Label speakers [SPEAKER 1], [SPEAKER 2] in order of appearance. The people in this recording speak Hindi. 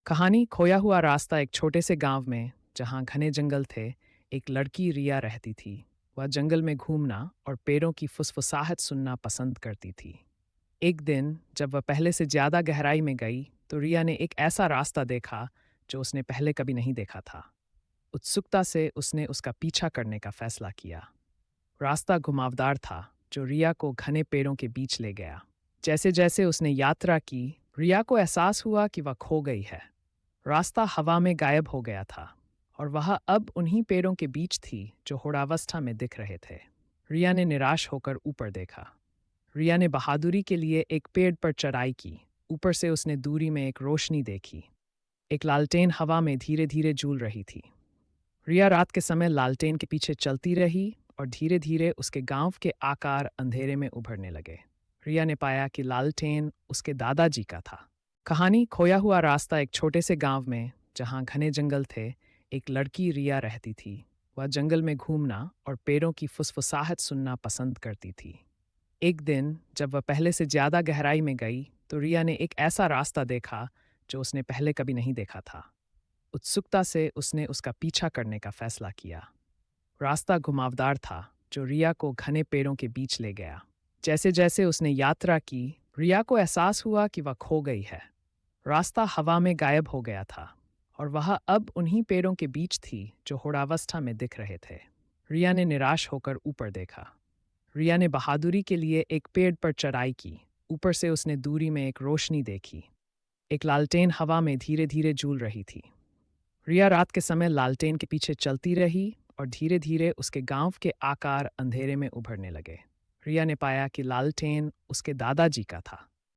[SPEAKER 1] कहानी खोया हुआ रास्ता। एक छोटे से गांव में जहां घने जंगल थे, एक लड़की रिया रहती थी। वह जंगल में घूमना और पेड़ों की फुसफुसाहट सुनना पसंद करती थी। एक दिन जब वह पहले से ज्यादा गहराई में गई तो रिया ने एक ऐसा रास्ता देखा जो उसने पहले कभी नहीं देखा था। उत्सुकता से उसने उसका पीछा करने का फैसला किया। रास्ता घुमावदार था जो रिया को घने पेड़ों के बीच ले गया। जैसे जैसे उसने यात्रा की, रिया को एहसास हुआ कि वह खो गई है। रास्ता हवा में गायब हो गया था और वह अब उन्हीं पेड़ों के बीच थी जो होड़ावस्था में दिख रहे थे। रिया ने निराश होकर ऊपर देखा। रिया ने बहादुरी के लिए एक पेड़ पर चढ़ाई की। ऊपर से उसने दूरी में एक रोशनी देखी। एक लालटेन हवा में धीरे धीरे झूल रही थी। रिया रात के समय लालटेन के पीछे चलती रही और धीरे धीरे उसके गांव के आकार अंधेरे में उभरने लगे। रिया ने पाया कि लालटेन उसके दादाजी का था। कहानी खोया हुआ रास्ता। एक छोटे से गांव में जहां घने जंगल थे, एक लड़की रिया रहती थी। वह जंगल में घूमना और पेड़ों की फुसफुसाहट सुनना पसंद करती थी। एक दिन जब वह पहले से ज्यादा गहराई में गई तो रिया ने एक ऐसा रास्ता देखा जो उसने पहले कभी नहीं देखा था। उत्सुकता से उसने उसका पीछा करने का फैसला किया। रास्ता घुमावदार था जो रिया को घने पेड़ों के बीच ले गया। जैसे जैसे उसने यात्रा की, रिया को एहसास हुआ कि वह खो गई है। रास्ता हवा में गायब हो गया था और वह अब उन्हीं पेड़ों के बीच थी जो होड़ावस्था में दिख रहे थे। रिया ने निराश होकर ऊपर देखा। रिया ने बहादुरी के लिए एक पेड़ पर चढ़ाई की। ऊपर से उसने दूरी में एक रोशनी देखी। एक लालटेन हवा में धीरे धीरे झूल रही थी। रिया रात के समय लालटेन के पीछे चलती रही और धीरे धीरे उसके गांव के आकार अंधेरे में उभरने लगे। रिया ने पाया कि लालटेन उसके दादाजी का था।